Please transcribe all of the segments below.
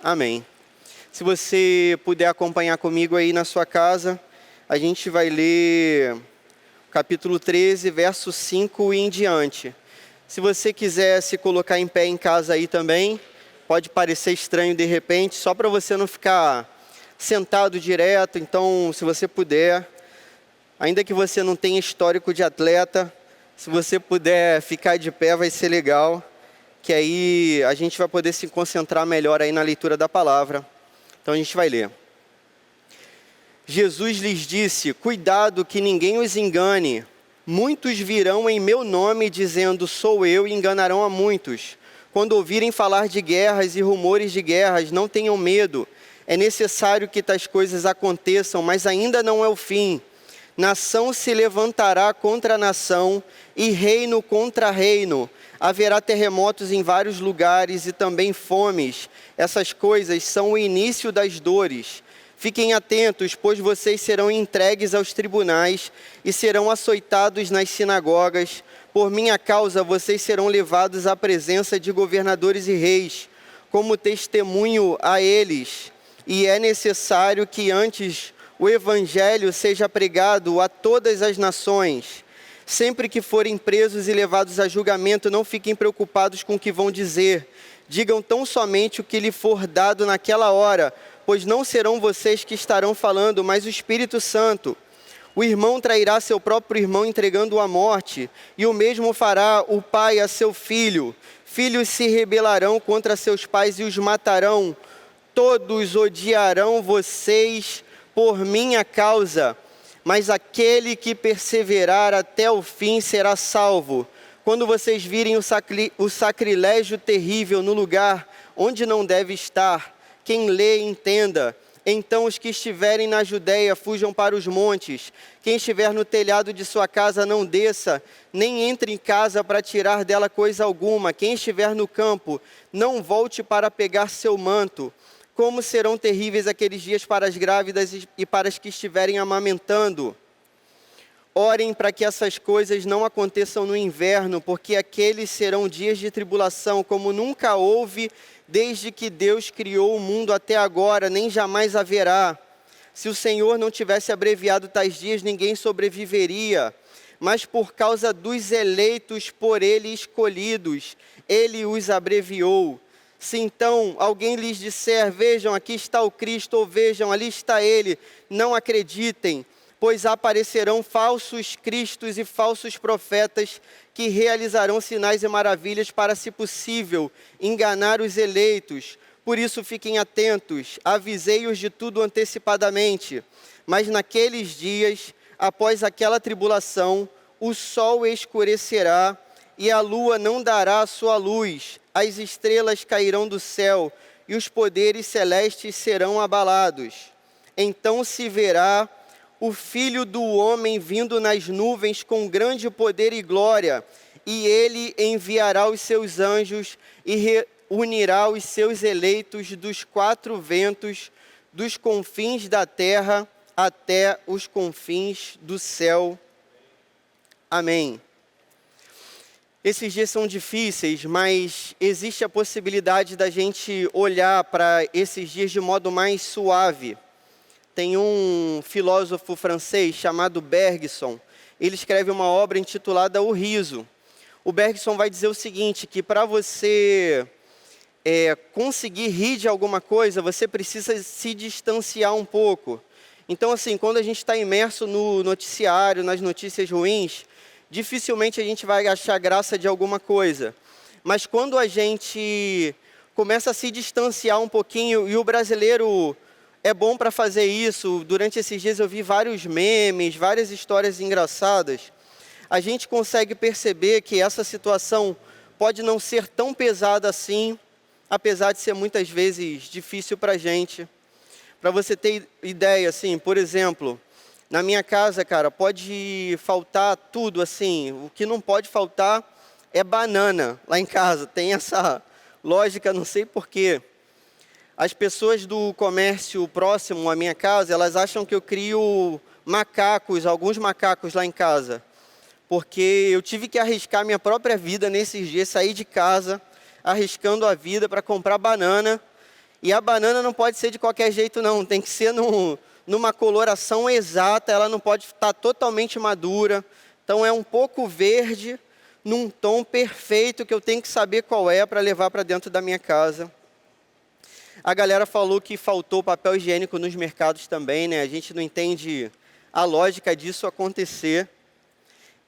Amém. Se você puder acompanhar comigo aí na sua casa, a gente vai ler capítulo 13, verso 5 e em diante. Se você quiser se colocar em pé em casa aí também, pode parecer estranho de repente, só para você não ficar sentado direto. Então, se você puder, ainda que você não tenha histórico de atleta, se você puder ficar de pé vai ser legal, que aí a gente vai poder se concentrar melhor aí na leitura da palavra. Então a gente vai ler. Jesus lhes disse: cuidado que ninguém os engane. Muitos virão em meu nome dizendo sou eu e enganarão a muitos. Quando ouvirem falar de guerras e rumores de guerras, não tenham medo. É necessário que tais coisas aconteçam, mas ainda não é o fim. Nação se levantará contra nação e reino contra reino. Haverá terremotos em vários lugares e também fomes. Essas coisas são o início das dores. Fiquem atentos, pois vocês serão entregues aos tribunais e serão açoitados nas sinagogas. Por minha causa, vocês serão levados à presença de governadores e reis, como testemunho a eles. E é necessário que antes o evangelho seja pregado a todas as nações. Sempre que forem presos e levados a julgamento, não fiquem preocupados com o que vão dizer. Digam tão somente o que lhe for dado naquela hora, pois não serão vocês que estarão falando, mas o Espírito Santo. O irmão trairá seu próprio irmão, entregando-o à morte, e o mesmo fará o pai a seu filho. Filhos se rebelarão contra seus pais e os matarão. Todos odiarão vocês por minha causa, mas aquele que perseverar até o fim será salvo. Quando vocês virem o sacrilégio terrível no lugar onde não deve estar, quem lê, entenda. Então os que estiverem na Judéia fujam para os montes. Quem estiver no telhado de sua casa não desça, nem entre em casa para tirar dela coisa alguma. Quem estiver no campo, não volte para pegar seu manto. Como serão terríveis aqueles dias para as grávidas e para as que estiverem amamentando. Orem para que essas coisas não aconteçam no inverno, porque aqueles serão dias de tribulação, como nunca houve desde que Deus criou o mundo até agora, nem jamais haverá. Se o Senhor não tivesse abreviado tais dias, ninguém sobreviveria. Mas por causa dos eleitos por Ele escolhidos, Ele os abreviou. Se então alguém lhes disser, vejam, aqui está o Cristo, ou vejam, ali está Ele, não acreditem, pois aparecerão falsos cristos e falsos profetas que realizarão sinais e maravilhas para, se possível, enganar os eleitos. Por isso fiquem atentos, avisei-os de tudo antecipadamente. Mas naqueles dias, após aquela tribulação, o sol escurecerá e a lua não dará a sua luz. As estrelas cairão do céu e os poderes celestes serão abalados. Então se verá o Filho do Homem vindo nas nuvens com grande poder e glória, e ele enviará os seus anjos e reunirá os seus eleitos dos quatro ventos, dos confins da terra até os confins do céu. Amém. Esses dias são difíceis, mas existe a possibilidade da gente olhar para esses dias de modo mais suave. Tem um filósofo francês chamado Bergson, ele escreve uma obra intitulada O Riso. O Bergson vai dizer o seguinte, que para você conseguir rir de alguma coisa, você precisa se distanciar um pouco. Então, assim, quando a gente está imerso no noticiário, nas notícias ruins, dificilmente a gente vai achar graça de alguma coisa. Mas quando a gente começa a se distanciar um pouquinho, e o brasileiro é bom para fazer isso, durante esses dias eu vi vários memes, várias histórias engraçadas, a gente consegue perceber que essa situação pode não ser tão pesada assim, apesar de ser muitas vezes difícil para a gente. Para você ter ideia, assim, por exemplo, na minha casa, cara, pode faltar tudo, assim, o que não pode faltar é banana lá em casa, tem essa lógica, não sei porquê. As pessoas do comércio próximo à minha casa, elas acham que eu crio macacos, alguns macacos lá em casa, porque eu tive que arriscar minha própria vida nesses dias, sair de casa, arriscando a vida para comprar banana, E a banana não pode ser de qualquer jeito não, tem que ser numa coloração exata, ela não pode estar totalmente madura. Então é um pouco verde, num tom perfeito que eu tenho que saber qual é para levar para dentro da minha casa. A galera falou que faltou papel higiênico nos mercados também, né? A gente não entende a lógica disso acontecer.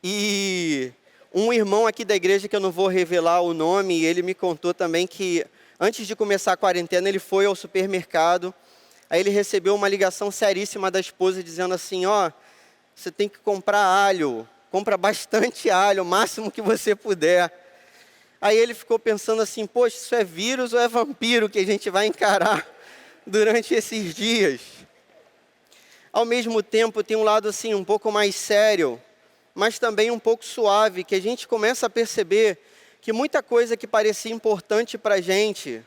E um irmão aqui da igreja, que eu não vou revelar o nome, ele me contou também que antes de começar a quarentena, ele foi ao supermercado, aí ele recebeu uma ligação seríssima da esposa dizendo assim, ó, você tem que comprar alho, compra bastante alho, o máximo que você puder. Aí ele ficou pensando assim, poxa, isso é vírus ou é vampiro que a gente vai encarar durante esses dias? Ao mesmo tempo, tem um lado assim um pouco mais sério, mas também um pouco suave, que a gente começa a perceber que muita coisa que parecia importante para a gente,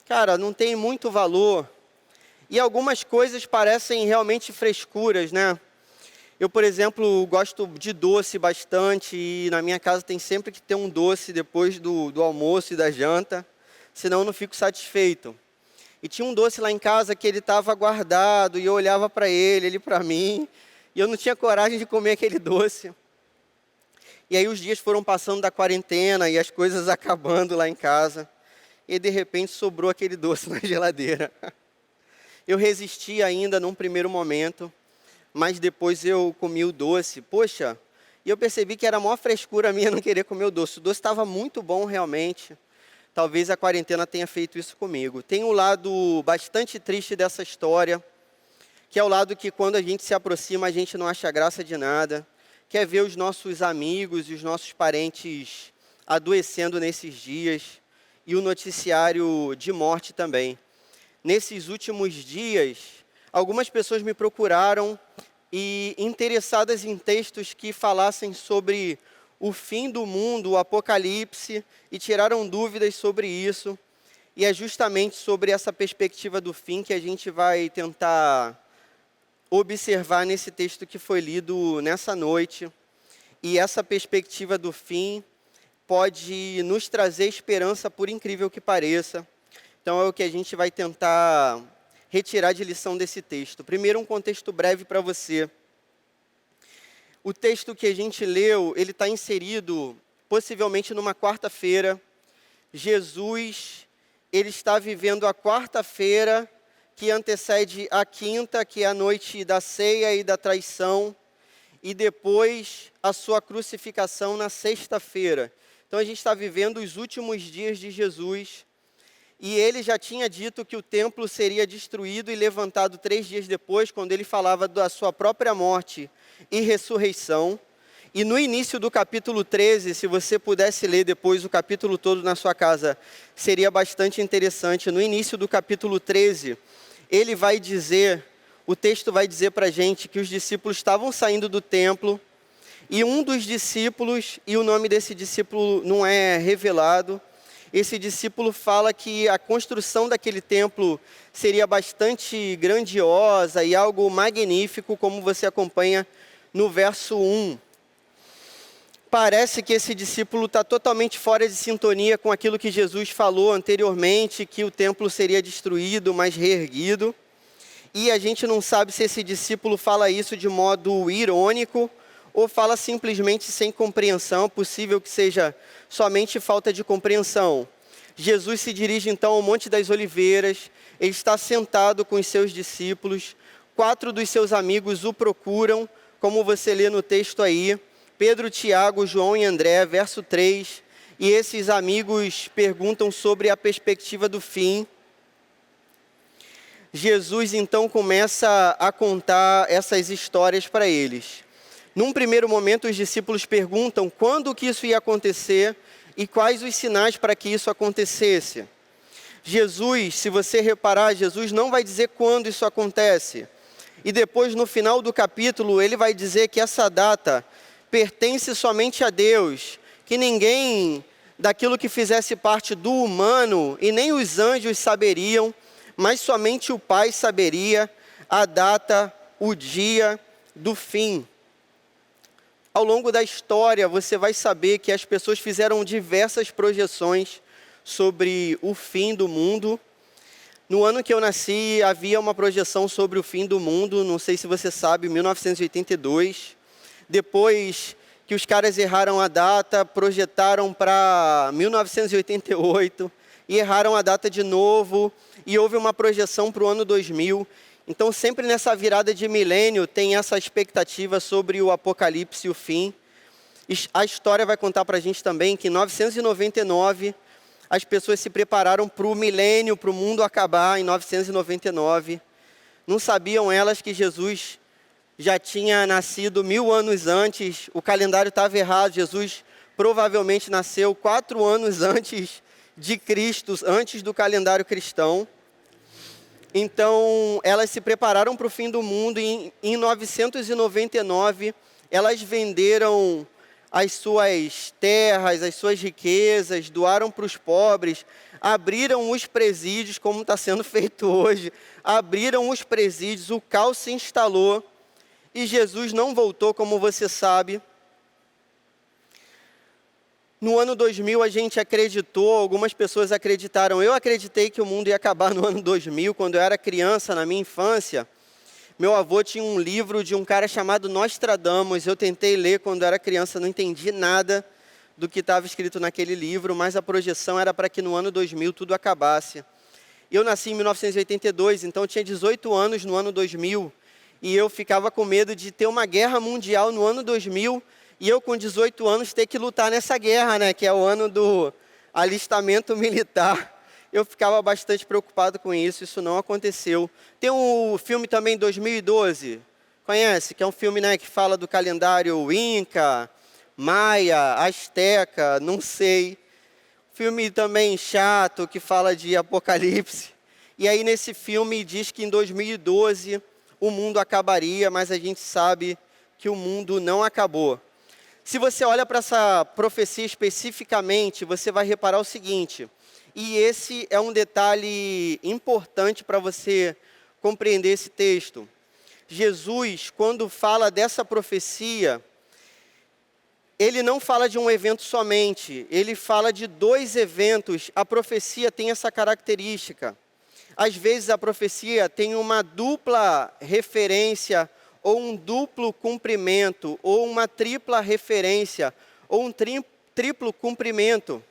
cara, não tem muito valor. E algumas coisas parecem realmente frescuras, né? Eu, por exemplo, gosto de doce bastante e na minha casa tem sempre que ter um doce depois do almoço e da janta, senão eu não fico satisfeito. E tinha um doce lá em casa que ele estava guardado e eu olhava para ele para mim, e eu não tinha coragem de comer aquele doce. E aí os dias foram passando da quarentena e as coisas acabando lá em casa, e de repente sobrou aquele doce na geladeira. Eu resisti ainda num primeiro momento, mas depois eu comi o doce. Poxa, e eu percebi que era a maior frescura minha não querer comer o doce. O doce estava muito bom realmente. Talvez a quarentena tenha feito isso comigo. Tem um lado bastante triste dessa história, que é o lado que quando a gente se aproxima, a gente não acha graça de nada. Que é ver os nossos amigos e os nossos parentes adoecendo nesses dias. E o noticiário de morte também. Nesses últimos dias, algumas pessoas me procuraram e interessadas em textos que falassem sobre o fim do mundo, o apocalipse, e tiraram dúvidas sobre isso. E é justamente sobre essa perspectiva do fim que a gente vai tentar observar nesse texto que foi lido nessa noite. E essa perspectiva do fim pode nos trazer esperança, por incrível que pareça. Então é o que a gente vai tentar retirar de lição desse texto. Primeiro, um contexto breve para você. O texto que a gente leu, ele está inserido possivelmente numa quarta-feira. Jesus, ele está vivendo a quarta-feira que antecede a quinta, que é a noite da ceia e da traição, e depois a sua crucificação na sexta-feira. Então a gente está vivendo os últimos dias de Jesus. E ele já tinha dito que o templo seria destruído e levantado 3 dias depois, quando ele falava da sua própria morte e ressurreição. E no início do capítulo 13, se você pudesse ler depois o capítulo todo na sua casa, seria bastante interessante. No início do capítulo 13, ele vai dizer, o texto vai dizer para a gente que os discípulos estavam saindo do templo, e um dos discípulos, e o nome desse discípulo não é revelado, esse discípulo fala que a construção daquele templo seria bastante grandiosa e algo magnífico, como você acompanha no verso 1. Parece que esse discípulo está totalmente fora de sintonia com aquilo que Jesus falou anteriormente, que o templo seria destruído, mas reerguido. E a gente não sabe se esse discípulo fala isso de modo irônico ou fala simplesmente sem compreensão, possível que seja somente falta de compreensão. Jesus se dirige então ao Monte das Oliveiras, ele está sentado com os seus discípulos, 4 dos seus amigos o procuram, como você lê no texto aí, Pedro, Tiago, João e André, verso 3, e esses amigos perguntam sobre a perspectiva do fim. Jesus então começa a contar essas histórias para eles. Num primeiro momento, os discípulos perguntam quando que isso ia acontecer e quais os sinais para que isso acontecesse. Jesus, se você reparar, Jesus não vai dizer quando isso acontece. E depois, no final do capítulo, ele vai dizer que essa data pertence somente a Deus, que ninguém daquilo que fizesse parte do humano e nem os anjos saberiam, mas somente o Pai saberia a data, o dia do fim. Ao longo da história, você vai saber que as pessoas fizeram diversas projeções sobre o fim do mundo. No ano que eu nasci, havia uma projeção sobre o fim do mundo, não sei se você sabe, 1982. Depois que os caras erraram a data, projetaram para 1988 e erraram a data de novo, e houve uma projeção para o ano 2000. Então, sempre nessa virada de milênio, tem essa expectativa sobre o apocalipse e o fim. A história vai contar para a gente também que em 999, as pessoas se prepararam para o milênio, para o mundo acabar em 999. Não sabiam elas que Jesus já tinha nascido 1000 anos antes, o calendário estava errado, Jesus provavelmente nasceu 4 anos antes de Cristo, antes do calendário cristão. Então, elas se prepararam para o fim do mundo e em 999, elas venderam as suas terras, as suas riquezas, doaram para os pobres, abriram os presídios, como está sendo feito hoje, abriram os presídios, o caos se instalou e Jesus não voltou, como você sabe. No ano 2000 a gente acreditou, algumas pessoas acreditaram, eu acreditei que o mundo ia acabar no ano 2000, quando eu era criança, na minha infância. Meu avô tinha um livro de um cara chamado Nostradamus, eu tentei ler quando eu era criança, não entendi nada do que estava escrito naquele livro, mas a projeção era para que no ano 2000 tudo acabasse. Eu nasci em 1982, então eu tinha 18 anos no ano 2000, e eu ficava com medo de ter uma guerra mundial no ano 2000, e eu com 18 anos ter que lutar nessa guerra, né, que é o ano do alistamento militar. Eu ficava bastante preocupado com isso, isso não aconteceu. Tem um filme também, 2012, conhece? Que é um filme, né, que fala do calendário Inca, Maia, Azteca, não sei. Filme também chato, que fala de apocalipse. E aí nesse filme diz que em 2012 o mundo acabaria, mas a gente sabe que o mundo não acabou. Se você olha para essa profecia especificamente, você vai reparar o seguinte, e esse é um detalhe importante para você compreender esse texto. Jesus, quando fala dessa profecia, ele não fala de um evento somente, ele fala de 2 eventos. A profecia tem essa característica. Às vezes a profecia tem uma dupla referência, ou um duplo cumprimento, ou uma tripla referência, ou um triplo cumprimento.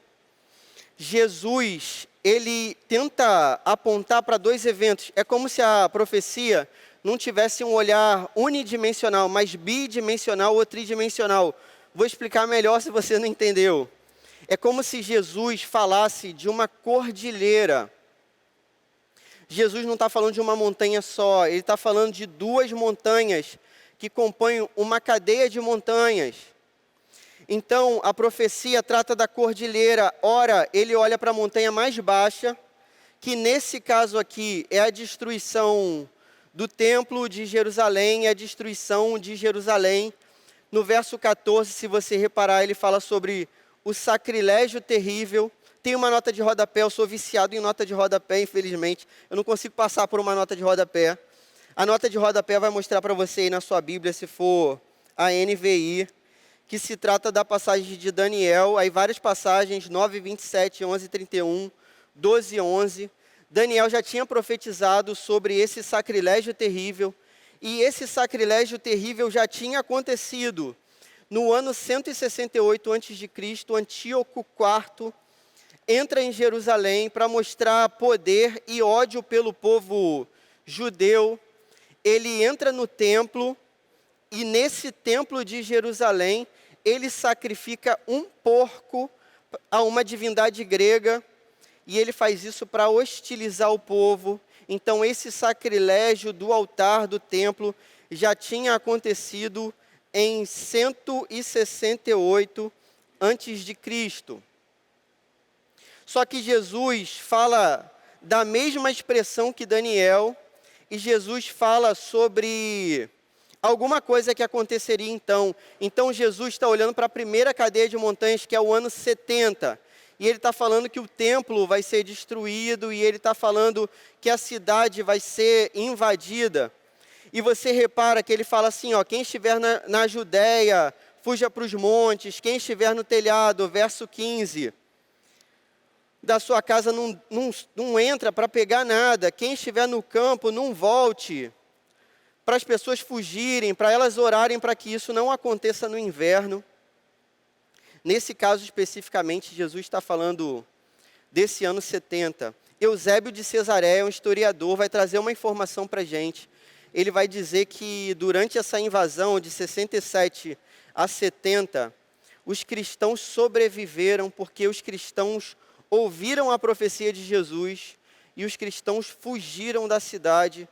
Jesus, ele tenta apontar para 2 eventos. É como se a profecia não tivesse um olhar unidimensional, mas bidimensional ou tridimensional. Vou explicar melhor se você não entendeu. É como se Jesus falasse de uma cordilheira. Jesus não está falando de uma montanha só, ele está falando de 2 montanhas que compõem uma cadeia de montanhas. Então, a profecia trata da cordilheira. Ora, ele olha para a montanha mais baixa, que nesse caso aqui é a destruição do templo de Jerusalém, é a destruição de Jerusalém. No verso 14, se você reparar, ele fala sobre o sacrilégio terrível. Tem uma nota de rodapé, eu sou viciado em nota de rodapé, infelizmente. Eu não consigo passar por uma nota de rodapé. A nota de rodapé vai mostrar para você aí na sua Bíblia, se for a NVI, que se trata da passagem de Daniel, aí várias passagens, 9, 27, 11, 31, 12, 11. Daniel já tinha profetizado sobre esse sacrilégio terrível, e esse sacrilégio terrível já tinha acontecido. No ano 168 a.C., Antíoco IV entra em Jerusalém para mostrar poder e ódio pelo povo judeu. Ele entra no templo, e nesse templo de Jerusalém, ele sacrifica um porco a uma divindade grega, e ele faz isso para hostilizar o povo. Então, esse sacrilégio do altar do templo já tinha acontecido em 168 a.C. Só que Jesus fala da mesma expressão que Daniel, e Jesus fala sobre alguma coisa que aconteceria então. Então Jesus está olhando para a primeira cadeia de montanhas, que é o ano 70. E ele está falando que o templo vai ser destruído, e ele está falando que a cidade vai ser invadida. E você repara que ele fala assim, ó, quem estiver na Judéia, fuja para os montes, quem estiver no telhado, verso 15. da sua casa não entra para pegar nada. Quem estiver no campo, não volte. Para as pessoas fugirem, para elas orarem para que isso não aconteça no inverno. Nesse caso especificamente, Jesus está falando desse ano 70. Eusébio de Cesareia, um historiador, vai trazer uma informação para a gente. Ele vai dizer que durante essa invasão de 67 a 70, os cristãos sobreviveram porque os cristãos ouviram a profecia de Jesus e os cristãos fugiram da cidade,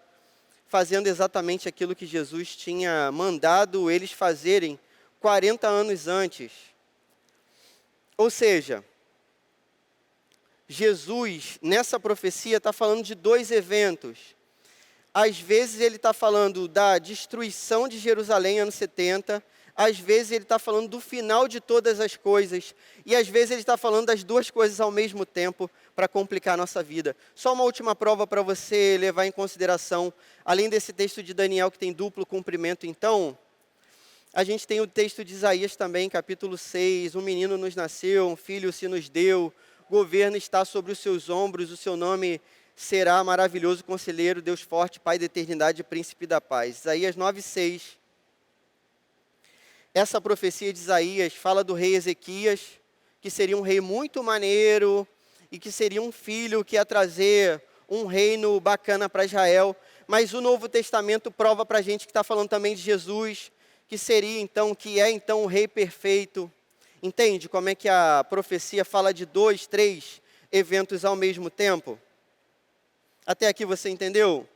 fazendo exatamente aquilo que Jesus tinha mandado eles fazerem 40 anos antes. Ou seja, Jesus, nessa profecia, está falando de dois eventos. Às vezes ele está falando da destruição de Jerusalém, ano 70. Às vezes ele está falando do final de todas as coisas. E às vezes ele está falando das duas coisas ao mesmo tempo, para complicar a nossa vida. Só uma última prova para você levar em consideração. Além desse texto de Daniel, que tem duplo cumprimento, então, a gente tem o texto de Isaías também, capítulo 6. Um menino nos nasceu, um filho se nos deu. Governo está sobre os seus ombros, o seu nome será maravilhoso conselheiro, Deus forte, Pai da eternidade, príncipe da paz. Isaías 9:6. Essa profecia de Isaías fala do rei Ezequias, que seria um rei muito maneiro e que seria um filho que ia trazer um reino bacana para Israel. Mas o Novo Testamento prova para a gente que está falando também de Jesus, que seria então, que é então o rei perfeito. Entende como é que a profecia fala de 2, 3 eventos ao mesmo tempo? Até aqui você entendeu?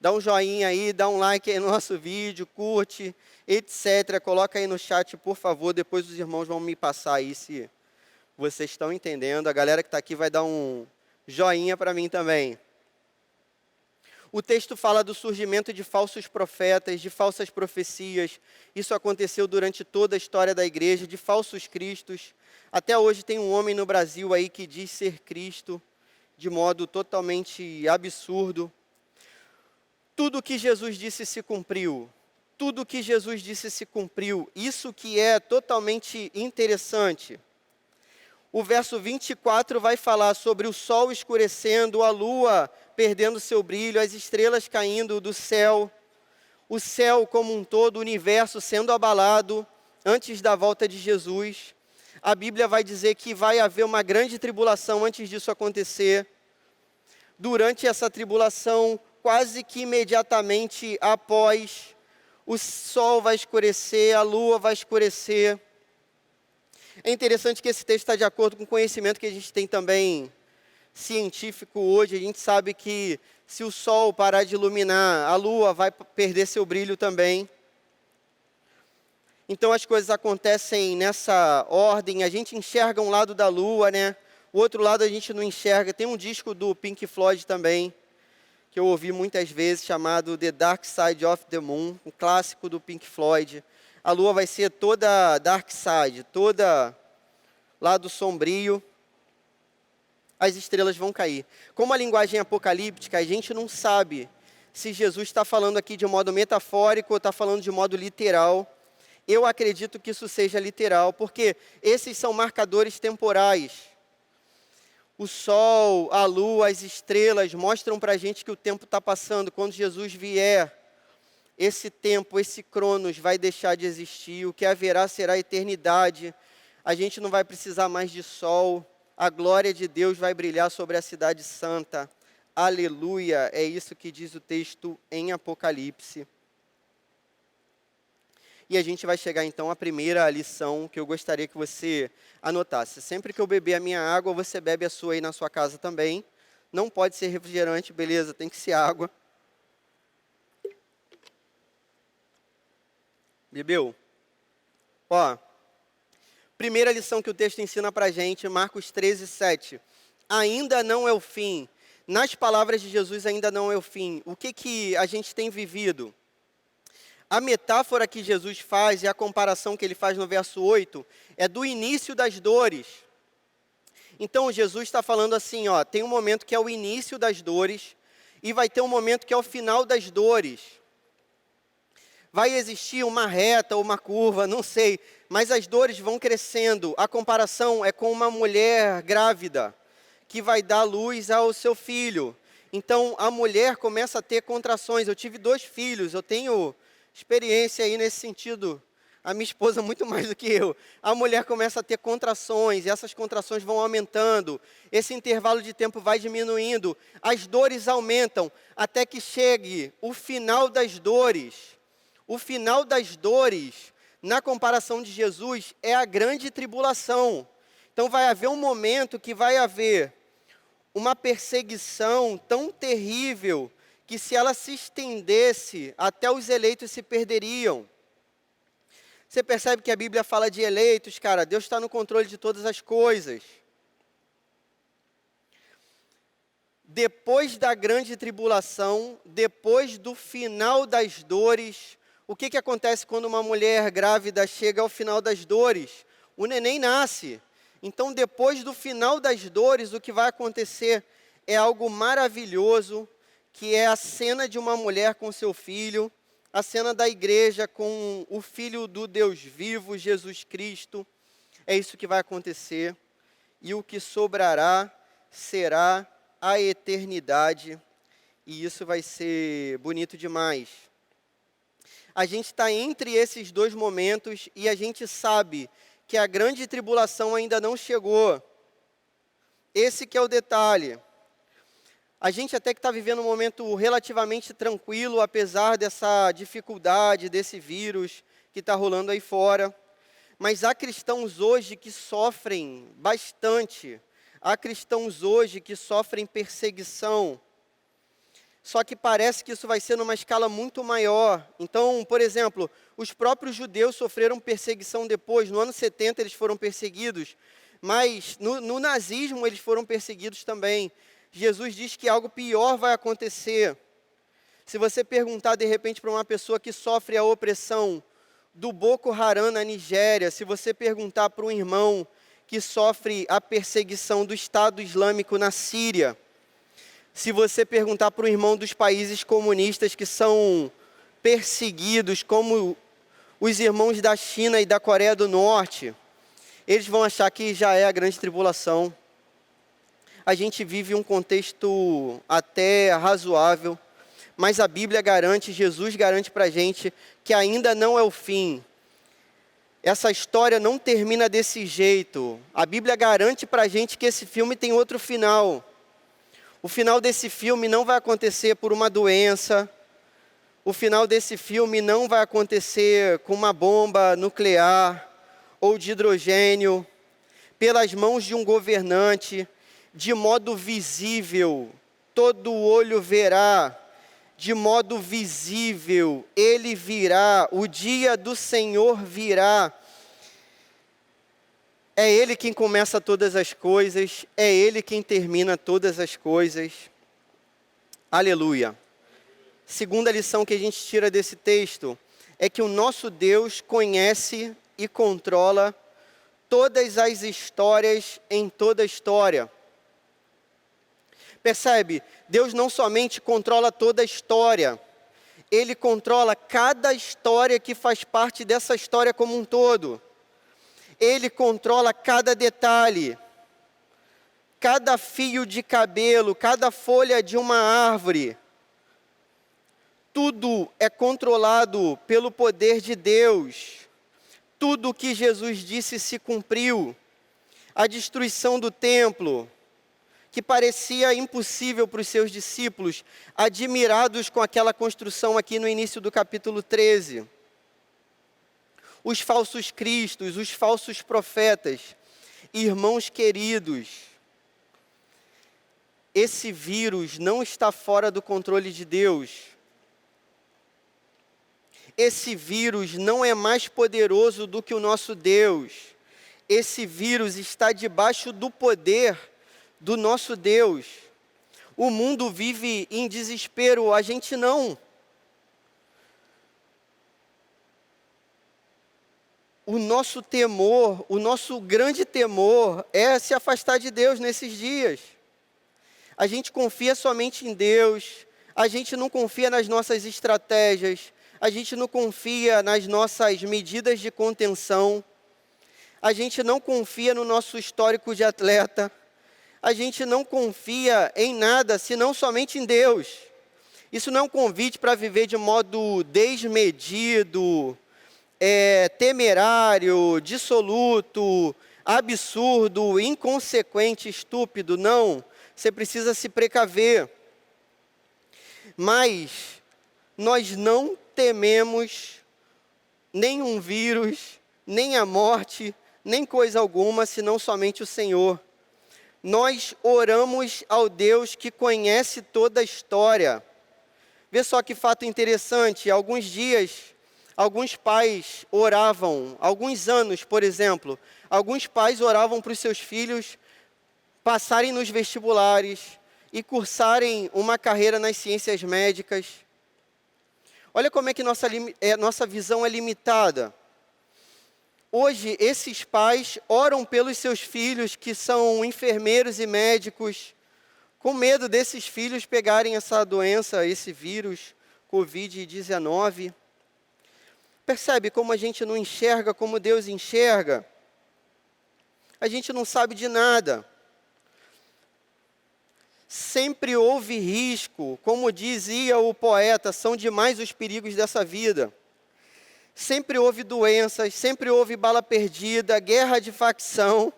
Dá um joinha aí, dá um like aí no nosso vídeo, curte, etc. Coloca aí no chat, por favor, depois os irmãos vão me passar aí se vocês estão entendendo. A galera que está aqui vai dar um joinha para mim também. O texto fala do surgimento de falsos profetas, de falsas profecias. Isso aconteceu durante toda a história da igreja, de falsos cristos. Até hoje tem um homem no Brasil aí que diz ser Cristo, de modo totalmente absurdo. Tudo que Jesus disse se cumpriu. Tudo que Jesus disse se cumpriu. Isso que é totalmente interessante. O verso 24 vai falar sobre o sol escurecendo, a lua perdendo seu brilho, as estrelas caindo do céu, o céu como um todo, o universo sendo abalado antes da volta de Jesus. A Bíblia vai dizer que vai haver uma grande tribulação antes disso acontecer. Durante essa tribulação, quase que imediatamente após, o sol vai escurecer, a lua vai escurecer. É interessante que esse texto está de acordo com o conhecimento que a gente tem também científico hoje. A gente sabe que se o sol parar de iluminar, a lua vai perder seu brilho também. Então as coisas acontecem nessa ordem. A gente enxerga um lado da lua, né? O outro lado a gente não enxerga. Tem um disco do Pink Floyd também, que eu ouvi muitas vezes, chamado The Dark Side of the Moon, um clássico do Pink Floyd. A lua vai ser toda dark side, toda lado sombrio. As estrelas vão cair. Como a linguagem apocalíptica, a gente não sabe se Jesus está falando aqui de modo metafórico ou está falando de modo literal. Eu acredito que isso seja literal, porque esses são marcadores temporais. O sol, a lua, as estrelas mostram para a gente que o tempo está passando. Quando Jesus vier, esse tempo, esse cronos vai deixar de existir. O que haverá será a eternidade. A gente não vai precisar mais de sol. A glória de Deus vai brilhar sobre a cidade santa. Aleluia! É isso que diz o texto em Apocalipse. E a gente vai chegar então à primeira lição que eu gostaria que você anotasse. Sempre que eu beber a minha água, você bebe a sua aí na sua casa também. Não pode ser refrigerante, beleza? Tem que ser água. Bebeu? Ó, primeira lição que o texto ensina para a gente, Marcos 13:7. Ainda não é o fim. Nas palavras de Jesus, ainda não é o fim. O que a gente tem vivido? A metáfora que Jesus faz e a comparação que ele faz no verso 8 é do início das dores. Então, Jesus está falando assim, ó, tem um momento que é o início das dores e vai ter um momento que é o final das dores. Vai existir uma reta ou uma curva, não sei, mas as dores vão crescendo. A comparação é com uma mulher grávida. que vai dar luz ao seu filho. Então, a mulher começa a ter contrações. Eu tive 2 filhos, eu tenho experiência aí nesse sentido. A minha esposa muito mais do que eu. A mulher começa a ter contrações, e essas contrações vão aumentando. Esse intervalo de tempo vai diminuindo. As dores aumentam, até que chegue o final das dores. O final das dores, na comparação de Jesus, é a grande tribulação. Então, vai haver um momento que vai haver uma perseguição tão terrível que, se ela se estendesse, até os eleitos se perderiam. Você percebe que a Bíblia fala de eleitos, cara? Deus está no controle de todas as coisas. Depois da grande tribulação, depois do final das dores, o que acontece quando uma mulher grávida chega ao final das dores? O neném nasce. Então, depois do final das dores, o que vai acontecer é algo maravilhoso, que é a cena de uma mulher com seu filho, a cena da igreja com o Filho do Deus vivo, Jesus Cristo. É isso que vai acontecer. E o que sobrará será a eternidade. E isso vai ser bonito demais. A gente está entre esses 2 momentos e a gente sabe que a grande tribulação ainda não chegou. Esse que é o detalhe. A gente até que está vivendo um momento relativamente tranquilo, apesar dessa dificuldade, desse vírus que está rolando aí fora. Mas há cristãos hoje que sofrem bastante. Há cristãos hoje que sofrem perseguição. Só que parece que isso vai ser numa escala muito maior. Então, por exemplo, os próprios judeus sofreram perseguição depois. No ano 70 eles foram perseguidos. Mas no nazismo eles foram perseguidos também. Jesus diz que algo pior vai acontecer. Se você perguntar de repente para uma pessoa que sofre a opressão do Boko Haram na Nigéria, se você perguntar para um irmão que sofre a perseguição do Estado Islâmico na Síria, se você perguntar para o irmão dos países comunistas que são perseguidos, como os irmãos da China e da Coreia do Norte, eles vão achar que já é a grande tribulação. A gente vive um contexto até razoável, mas a Bíblia garante, Jesus garante para a gente que ainda não é o fim. Essa história não termina desse jeito. A Bíblia garante para a gente que esse filme tem outro final. O final desse filme não vai acontecer por uma doença. O final desse filme não vai acontecer com uma bomba nuclear ou de hidrogênio, pelas mãos de um governante, de modo visível, todo olho verá, de modo visível, ele virá, o dia do Senhor virá. É Ele quem começa todas as coisas, é Ele quem termina todas as coisas. Aleluia. Segunda lição que a gente tira desse texto é que o nosso Deus conhece e controla todas as histórias em toda a história. Percebe? Deus não somente controla toda a história, Ele controla cada história que faz parte dessa história como um todo. Ele controla cada detalhe, cada fio de cabelo, cada folha de uma árvore. Tudo é controlado pelo poder de Deus. Tudo o que Jesus disse se cumpriu. A destruição do templo, que parecia impossível para os seus discípulos, admirados com aquela construção aqui no início do capítulo 13. Os falsos cristos, os falsos profetas, irmãos queridos, esse vírus não está fora do controle de Deus. Esse vírus não é mais poderoso do que o nosso Deus. Esse vírus está debaixo do poder do nosso Deus. O mundo vive em desespero, a gente não. O nosso temor, o nosso grande temor é se afastar de Deus nesses dias. A gente confia somente em Deus, a gente não confia nas nossas estratégias, a gente não confia nas nossas medidas de contenção, a gente não confia no nosso histórico de atleta, a gente não confia em nada, senão somente em Deus. Isso não é um convite para viver de modo desmedido, temerário, dissoluto, absurdo, inconsequente, estúpido. Não, você precisa se precaver. Mas nós não tememos nenhum vírus, nem a morte, nem coisa alguma, senão somente o Senhor. Nós oramos ao Deus que conhece toda a história. Vê só que fato interessante, alguns dias, alguns pais oravam, alguns anos, por exemplo, alguns pais oravam para os seus filhos passarem nos vestibulares e cursarem uma carreira nas ciências médicas. Olha como é que nossa visão é limitada. Hoje, esses pais oram pelos seus filhos, que são enfermeiros e médicos, com medo desses filhos pegarem essa doença, esse vírus, Covid-19. Percebe como a gente não enxerga como Deus enxerga? A gente não sabe de nada. Sempre houve risco, como dizia o poeta, são demais os perigos dessa vida. Sempre houve doenças, sempre houve bala perdida, guerra de facção,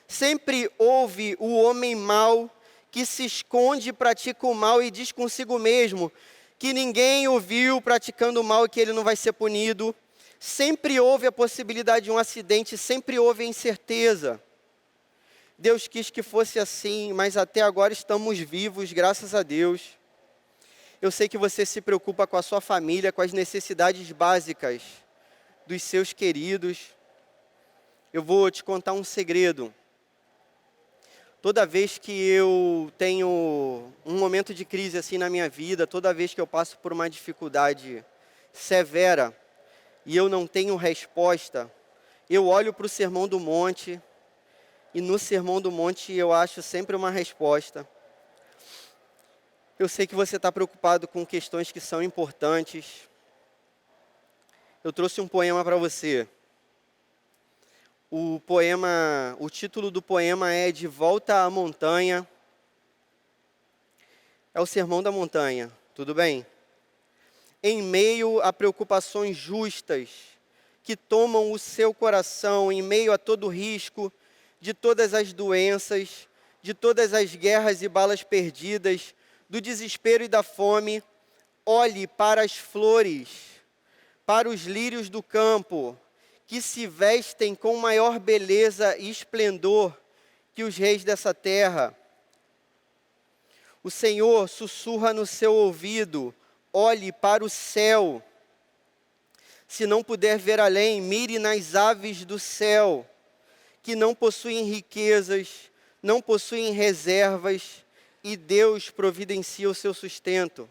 sempre houve o homem mau que se esconde e pratica o mal e diz consigo mesmo que ninguém o viu praticando o mal e que ele não vai ser punido. Sempre houve a possibilidade de um acidente, sempre houve a incerteza. Deus quis que fosse assim, mas até agora estamos vivos, graças a Deus. Eu sei que você se preocupa com a sua família, com as necessidades básicas dos seus queridos. Eu vou te contar um segredo. Toda vez que eu tenho um momento de crise assim na minha vida, toda vez que eu passo por uma dificuldade severa e eu não tenho resposta, eu olho para o Sermão do Monte e no Sermão do Monte eu acho sempre uma resposta. Eu sei que você está preocupado com questões que são importantes. Eu trouxe um poema para você. O título do poema é De Volta à Montanha. É o Sermão da Montanha, tudo bem? Em meio a preocupações justas que tomam o seu coração, em meio a todo risco, de todas as doenças, de todas as guerras e balas perdidas, do desespero e da fome, olhe para as flores, para os lírios do campo, que se vestem com maior beleza e esplendor que os reis dessa terra. O Senhor sussurra no seu ouvido, olhe para o céu. Se não puder ver além, mire nas aves do céu, que não possuem riquezas, não possuem reservas, e Deus providencia o seu sustento.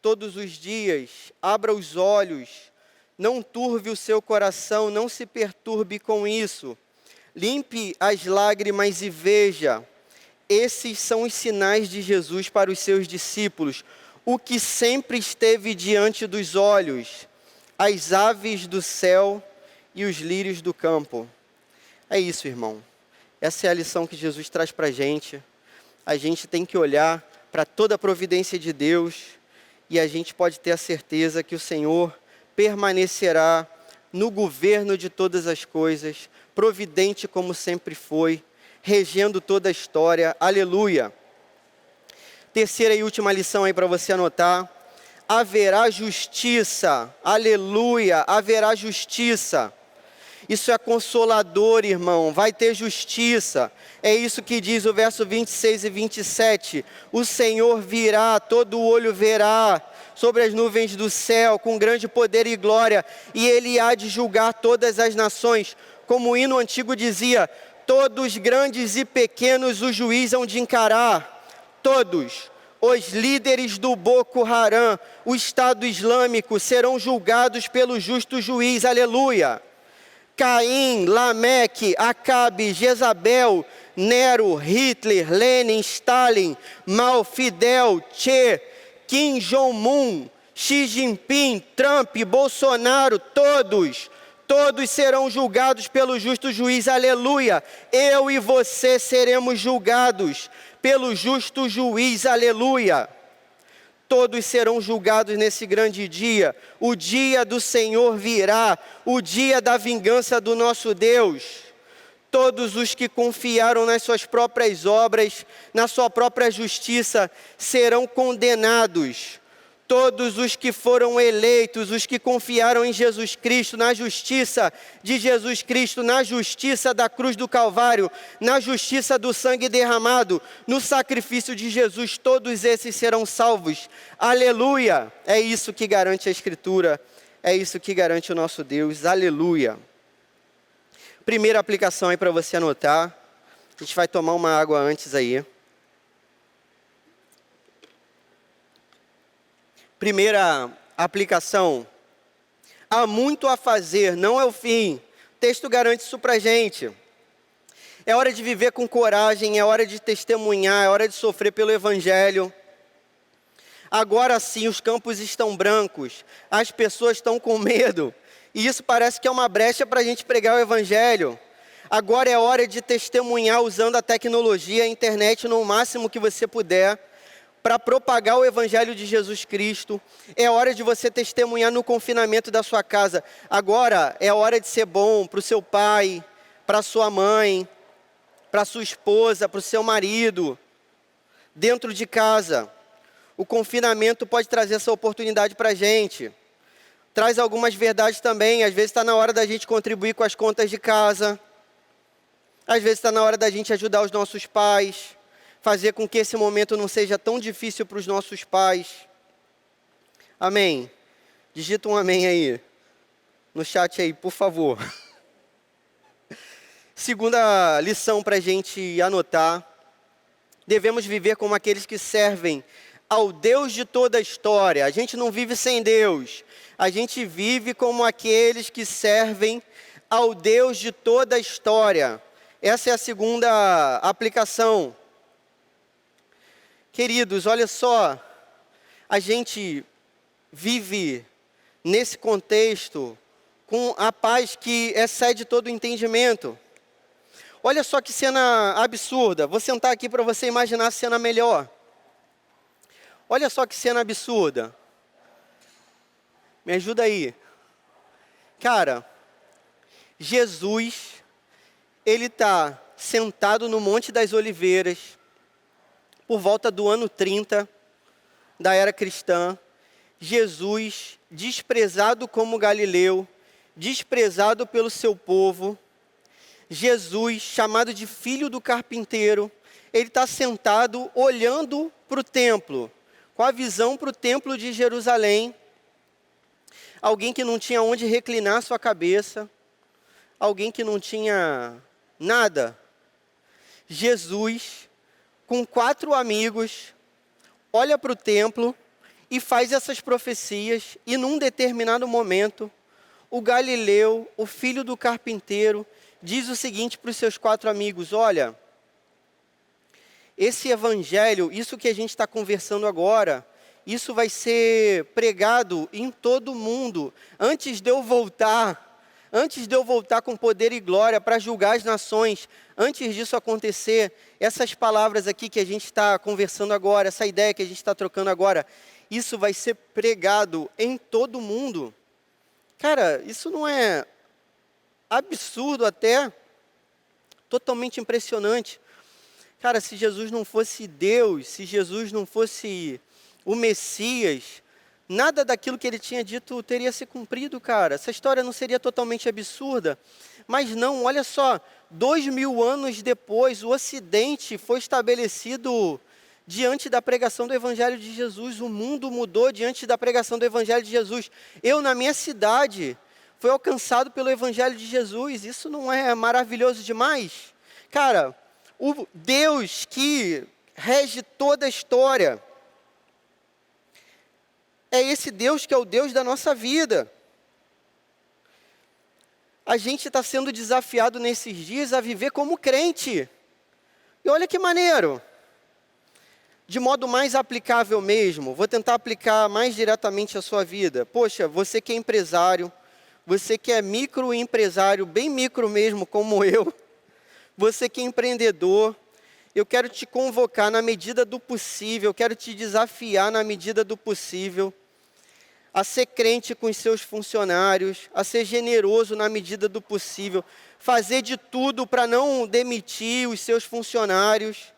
Todos os dias, abra os olhos, não turve o seu coração, não se perturbe com isso. Limpe as lágrimas e veja. Esses são os sinais de Jesus para os seus discípulos, o que sempre esteve diante dos olhos, as aves do céu e os lírios do campo. É isso, irmão. Essa é a lição que Jesus traz para a gente. A gente tem que olhar para toda a providência de Deus e a gente pode ter a certeza que o Senhor permanecerá no governo de todas as coisas, providente como sempre foi, regendo toda a história. Aleluia! Terceira e última lição aí para você anotar. Haverá justiça. Aleluia! Haverá justiça. Isso é consolador, irmão. Vai ter justiça. É isso que diz o verso 26 e 27. O Senhor virá, todo olho verá sobre as nuvens do céu, com grande poder e glória, e Ele há de julgar todas as nações. Como o hino antigo dizia, todos grandes e pequenos o juiz hão de encarar. Todos os líderes do Boko Haram, o Estado Islâmico, serão julgados pelo justo juiz. Aleluia! Caim, Lameque, Acabe, Jezabel, Nero, Hitler, Lenin, Stalin, Mao, Fidel, Che, Kim Jong-un, Xi Jinping, Trump, Bolsonaro, Todos serão julgados pelo justo juiz, aleluia. Eu e você seremos julgados pelo justo juiz, aleluia. Todos serão julgados nesse grande dia. O dia do Senhor virá, o dia da vingança do nosso Deus. Todos os que confiaram nas suas próprias obras, na sua própria justiça, serão condenados. Todos os que foram eleitos, os que confiaram em Jesus Cristo, na justiça de Jesus Cristo, na justiça da cruz do Calvário, na justiça do sangue derramado, no sacrifício de Jesus, todos esses serão salvos. Aleluia! É isso que garante a Escritura, é isso que garante o nosso Deus. Aleluia! Primeira aplicação aí para você anotar. A gente vai tomar uma água antes aí. Primeira aplicação. Há muito a fazer, não é o fim. O texto garante isso para a gente. É hora de viver com coragem, é hora de testemunhar, é hora de sofrer pelo Evangelho. Agora sim, os campos estão brancos, as pessoas estão com medo. E isso parece que é uma brecha para a gente pregar o Evangelho. Agora é hora de testemunhar usando a tecnologia, a internet no máximo que você puder, para propagar o Evangelho de Jesus Cristo. É hora de você testemunhar no confinamento da sua casa. Agora é hora de ser bom para o seu pai, para a sua mãe, para a sua esposa, para o seu marido, dentro de casa. O confinamento pode trazer essa oportunidade para a gente. Traz algumas verdades também. Às vezes está na hora da gente contribuir com as contas de casa. Às vezes está na hora da gente ajudar os nossos pais. Fazer com que esse momento não seja tão difícil para os nossos pais. Amém? Digita um amém aí. No chat aí, por favor. Segunda lição para a gente anotar. Devemos viver como aqueles que servem ao Deus de toda a história. A gente não vive sem Deus. A gente vive como aqueles que servem ao Deus de toda a história. Essa é a segunda aplicação. Queridos, olha só, a gente vive nesse contexto com a paz que excede todo o entendimento. Olha só que cena absurda. Vou sentar aqui para você imaginar a cena melhor. Olha só que cena absurda. Me ajuda aí. Cara, Jesus, ele está sentado no Monte das Oliveiras, por volta do ano 30 da era cristã. Jesus, desprezado como Galileu, desprezado pelo seu povo. Jesus, chamado de filho do carpinteiro, ele está sentado olhando para o templo, com a visão para o templo de Jerusalém. Alguém que não tinha onde reclinar sua cabeça, alguém que não tinha nada. Jesus, com 4 amigos, olha para o templo e faz essas profecias, e num determinado momento, o Galileu, o filho do carpinteiro, diz o seguinte para os seus 4 amigos: olha, esse evangelho, isso que a gente está conversando agora, isso vai ser pregado em todo o mundo. Antes de eu voltar com poder e glória para julgar as nações, antes disso acontecer, essas palavras aqui que a gente está conversando agora, essa ideia que a gente está trocando agora, isso vai ser pregado em todo o mundo. Cara, isso não é absurdo até? Totalmente impressionante. Cara, se Jesus não fosse Deus, se Jesus não fosse o Messias, nada daquilo que ele tinha dito teria se cumprido, cara. Essa história não seria totalmente absurda. Mas não, olha só, 2000 anos depois, o Ocidente foi estabelecido diante da pregação do Evangelho de Jesus. O mundo mudou diante da pregação do Evangelho de Jesus. Eu, na minha cidade, fui alcançado pelo Evangelho de Jesus. Isso não é maravilhoso demais? Cara, o Deus que rege toda a história, é esse Deus que é o Deus da nossa vida. A gente está sendo desafiado nesses dias a viver como crente. E olha que maneiro. De modo mais aplicável mesmo, vou tentar aplicar mais diretamente a sua vida. Poxa, você que é empresário, você que é microempresário, bem micro mesmo, como eu, você que é empreendedor, eu quero te convocar na medida do possível, eu quero te desafiar na medida do possível, a ser crente com os seus funcionários, a ser generoso na medida do possível, fazer de tudo para não demitir os seus funcionários.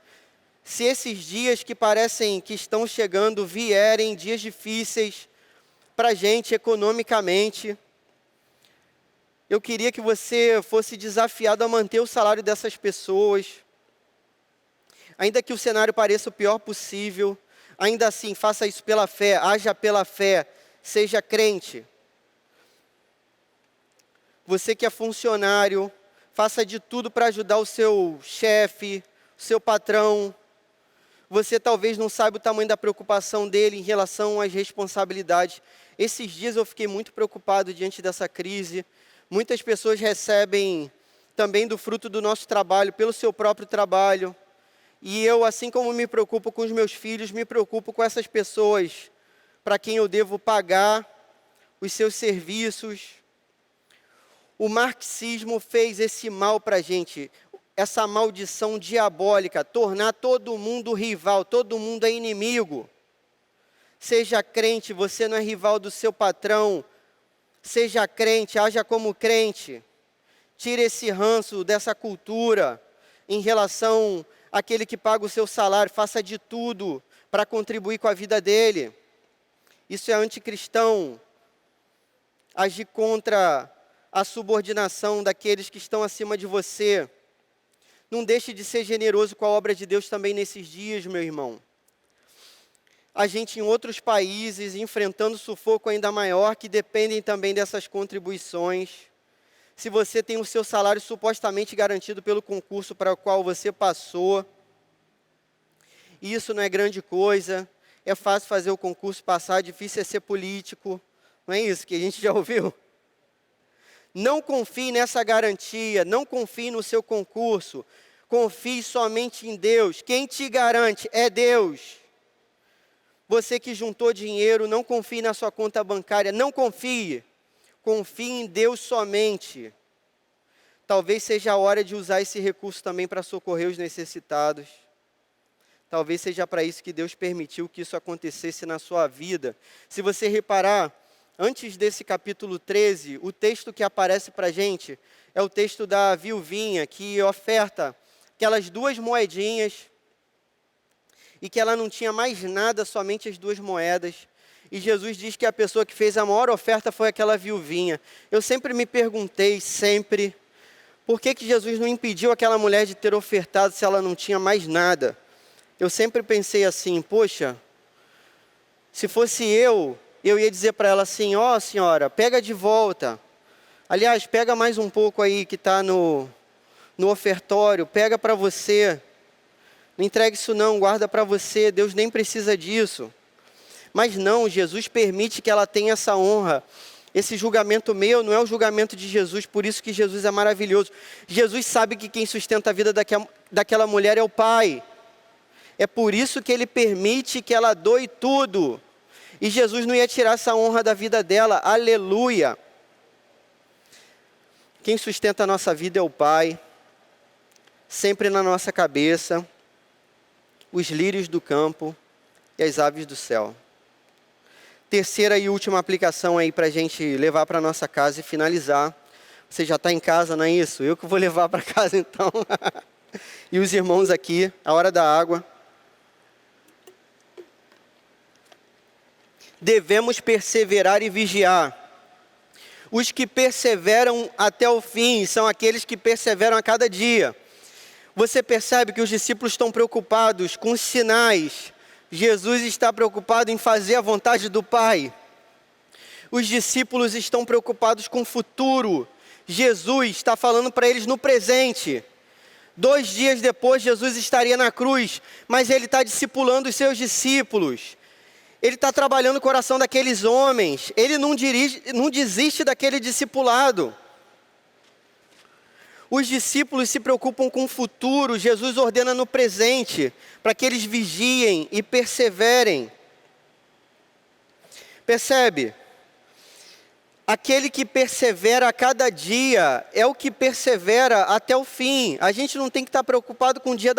Se esses dias que parecem que estão chegando vierem dias difíceis para a gente economicamente, eu queria que você fosse desafiado a manter o salário dessas pessoas. Ainda que o cenário pareça o pior possível, ainda assim, faça isso pela fé, haja pela fé, seja crente. Você que é funcionário, faça de tudo para ajudar o seu chefe, o seu patrão. Você talvez não saiba o tamanho da preocupação dele em relação às responsabilidades. Esses dias eu fiquei muito preocupado diante dessa crise. Muitas pessoas recebem também do fruto do nosso trabalho, pelo seu próprio trabalho. E eu, assim como me preocupo com os meus filhos, me preocupo com essas pessoas para quem eu devo pagar os seus serviços. O marxismo fez esse mal para a gente, essa maldição diabólica, tornar todo mundo rival, todo mundo é inimigo. Seja crente, você não é rival do seu patrão. Seja crente, haja como crente. Tire esse ranço dessa cultura em relação àquele que paga o seu salário. Faça de tudo para contribuir com a vida dele. Isso é anticristão. Agir contra a subordinação daqueles que estão acima de você. Não deixe de ser generoso com a obra de Deus também nesses dias, meu irmão. A gente em outros países enfrentando sufoco ainda maior, que dependem também dessas contribuições. Se você tem o seu salário supostamente garantido pelo concurso para o qual você passou, isso não é grande coisa, é fácil fazer o concurso passar, difícil é ser político, não é isso que a gente já ouviu? Não confie nessa garantia, não confie no seu concurso, confie somente em Deus. Quem te garante é Deus. Você que juntou dinheiro, não confie na sua conta bancária, não confie. Confie em Deus somente. Talvez seja a hora de usar esse recurso também para socorrer os necessitados. Talvez seja para isso que Deus permitiu que isso acontecesse na sua vida. Se você reparar, antes desse capítulo 13, o texto que aparece para a gente é o texto da viuvinha, que oferta aquelas 2 moedinhas, e que ela não tinha mais nada, somente as 2 moedas. E Jesus diz que a pessoa que fez a maior oferta foi aquela viuvinha. Eu sempre me perguntei, por que Jesus não impediu aquela mulher de ter ofertado se ela não tinha mais nada? Eu sempre pensei assim, poxa, se fosse eu ia dizer para ela assim, ó senhora, pega de volta. Aliás, pega mais um pouco aí que está no ofertório, pega para você. Não entregue isso não, guarda para você, Deus nem precisa disso. Mas não, Jesus permite que ela tenha essa honra. Esse julgamento meu não é o julgamento de Jesus, por isso que Jesus é maravilhoso. Jesus sabe que quem sustenta a vida daquela mulher é o Pai. É por isso que Ele permite que ela doe tudo. E Jesus não ia tirar essa honra da vida dela, aleluia. Quem sustenta a nossa vida é o Pai, sempre na nossa cabeça. Os lírios do campo e as aves do céu. Terceira e última aplicação aí para a gente levar para nossa casa e finalizar. Você já está em casa, não é isso? Eu que vou levar para casa então. E os irmãos aqui, a hora da água. Devemos perseverar e vigiar. Os que perseveram até o fim são aqueles que perseveram a cada dia. Você percebe que os discípulos estão preocupados com os sinais. Jesus está preocupado em fazer a vontade do Pai. Os discípulos estão preocupados com o futuro. Jesus está falando para eles no presente. 2 dias depois, Jesus estaria na cruz, mas Ele está discipulando os seus discípulos. Ele está trabalhando o coração daqueles homens. Ele não desiste daquele discipulado. Os discípulos se preocupam com o futuro, Jesus ordena no presente, para que eles vigiem e perseverem. Percebe? Aquele que persevera a cada dia é o que persevera até o fim. A gente não tem que estar preocupado com o dia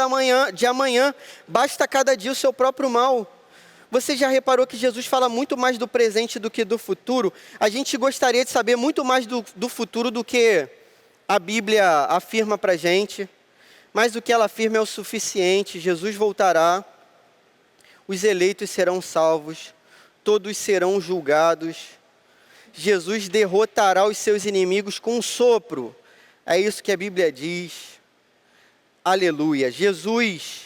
de amanhã, basta cada dia o seu próprio mal. Você já reparou que Jesus fala muito mais do presente do que do futuro? A gente gostaria de saber muito mais do futuro do que a Bíblia afirma para a gente, mas o que ela afirma é o suficiente. Jesus voltará, os eleitos serão salvos, todos serão julgados. Jesus derrotará os seus inimigos com um sopro. É isso que a Bíblia diz. Aleluia. Jesus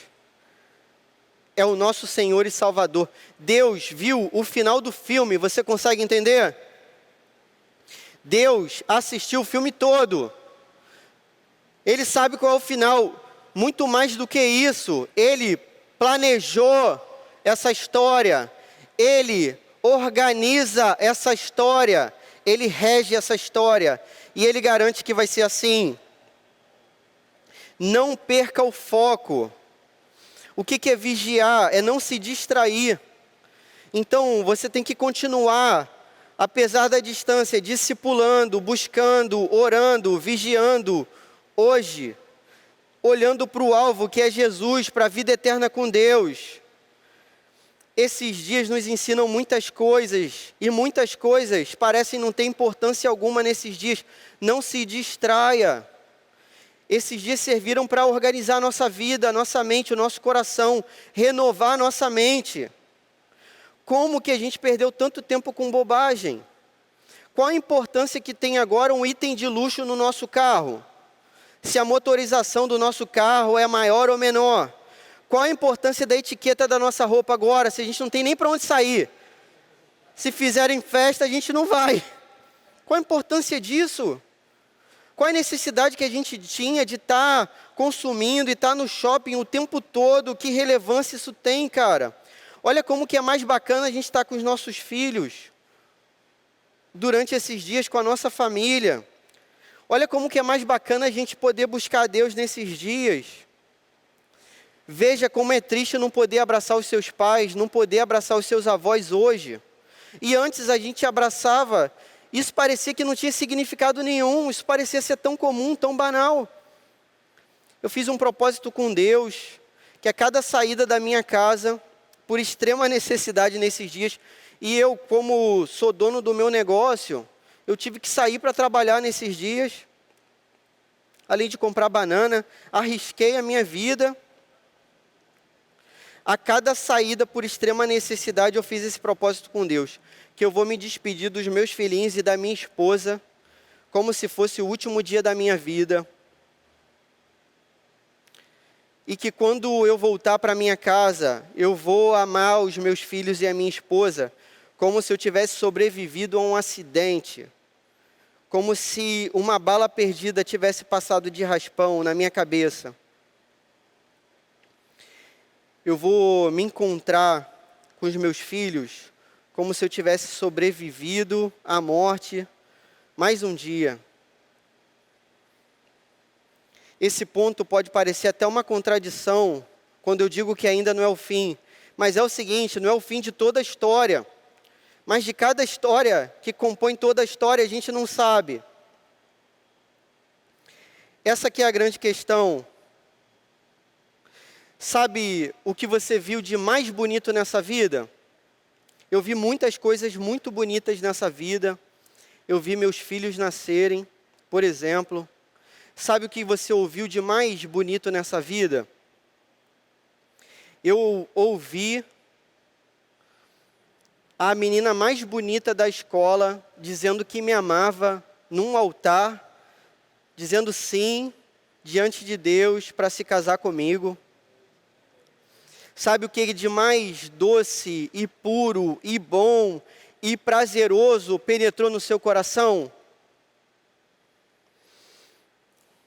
é o nosso Senhor e Salvador. Deus viu o final do filme, você consegue entender? Deus assistiu o filme todo. Ele sabe qual é o final. Muito mais do que isso, Ele planejou essa história. Ele organiza essa história, Ele rege essa história, e Ele garante que vai ser assim. Não perca o foco. O que é vigiar? É não se distrair. Então, você tem que continuar, apesar da distância, discipulando, buscando, orando, vigiando, hoje, olhando para o alvo, que é Jesus, para a vida eterna com Deus. Esses dias nos ensinam muitas coisas, e muitas coisas parecem não ter importância alguma nesses dias. Não se distraia. Esses dias serviram para organizar a nossa vida, a nossa mente, o nosso coração, renovar a nossa mente. Como que a gente perdeu tanto tempo com bobagem? Qual a importância que tem agora um item de luxo no nosso carro? Se a motorização do nosso carro é maior ou menor? Qual a importância da etiqueta da nossa roupa agora, se a gente não tem nem para onde sair? Se fizerem festa, a gente não vai. Qual a importância disso? Qual a necessidade que a gente tinha de estar consumindo e estar no shopping o tempo todo? Que relevância isso tem, cara? Olha como que é mais bacana a gente estar com os nossos filhos durante esses dias, com a nossa família. Olha como que é mais bacana a gente poder buscar a Deus nesses dias. Veja como é triste não poder abraçar os seus pais, não poder abraçar os seus avós hoje. E antes a gente abraçava, isso parecia que não tinha significado nenhum, isso parecia ser tão comum, tão banal. Eu fiz um propósito com Deus, que a cada saída da minha casa, por extrema necessidade nesses dias, e eu, como sou dono do meu negócio, eu tive que sair para trabalhar nesses dias, além de comprar banana, arrisquei a minha vida. A cada saída, por extrema necessidade, eu fiz esse propósito com Deus, que eu vou me despedir dos meus filhinhos e da minha esposa, como se fosse o último dia da minha vida. E que quando eu voltar para minha casa, eu vou amar os meus filhos e a minha esposa, como se eu tivesse sobrevivido a um acidente, como se uma bala perdida tivesse passado de raspão na minha cabeça. Eu vou me encontrar com os meus filhos como se eu tivesse sobrevivido à morte mais um dia. Esse ponto pode parecer até uma contradição quando eu digo que ainda não é o fim, mas é o seguinte, não é o fim de toda a história, mas de cada história que compõe toda a história a gente não sabe. Essa aqui é a grande questão. Sabe o que você viu de mais bonito nessa vida? Eu vi muitas coisas muito bonitas nessa vida. Eu vi meus filhos nascerem, por exemplo. Sabe o que você ouviu de mais bonito nessa vida? Eu ouvi a menina mais bonita da escola dizendo que me amava num altar, dizendo sim diante de Deus para se casar comigo. Sabe o que de mais doce e puro e bom e prazeroso penetrou no seu coração?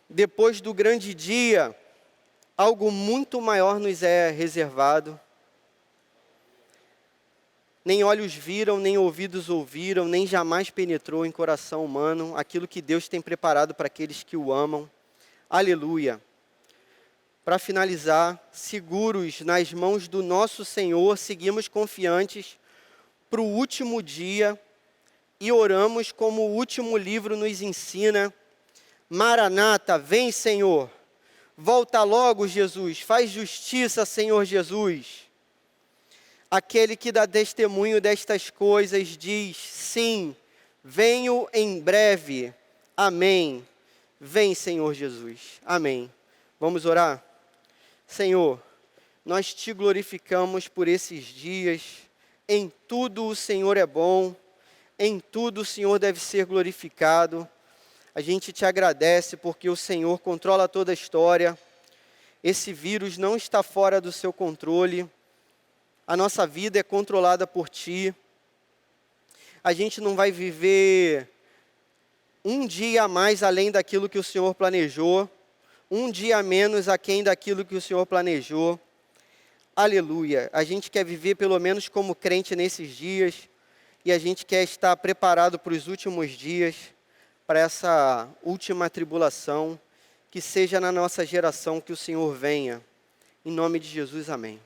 Depois do grande dia, algo muito maior nos é reservado. Nem olhos viram, nem ouvidos ouviram, nem jamais penetrou em coração humano aquilo que Deus tem preparado para aqueles que o amam. Aleluia! Para finalizar, seguros nas mãos do nosso Senhor, seguimos confiantes para o último dia e oramos como o último livro nos ensina: Maranata, vem, Senhor. Volta logo, Jesus. Faz justiça, Senhor Jesus. Aquele que dá testemunho destas coisas diz: sim, venho em breve. Amém. Vem, Senhor Jesus. Amém. Vamos orar? Senhor, nós te glorificamos por esses dias. Em tudo o Senhor é bom. Em tudo o Senhor deve ser glorificado. A gente te agradece porque o Senhor controla toda a história. Esse vírus não está fora do seu controle. A nossa vida é controlada por Ti. A gente não vai viver um dia a mais além daquilo que o Senhor planejou. Um dia a menos aquém daquilo que o Senhor planejou. Aleluia. A gente quer viver pelo menos como crente nesses dias. E a gente quer estar preparado para os últimos dias, para essa última tribulação, que seja na nossa geração que o Senhor venha. Em nome de Jesus, amém.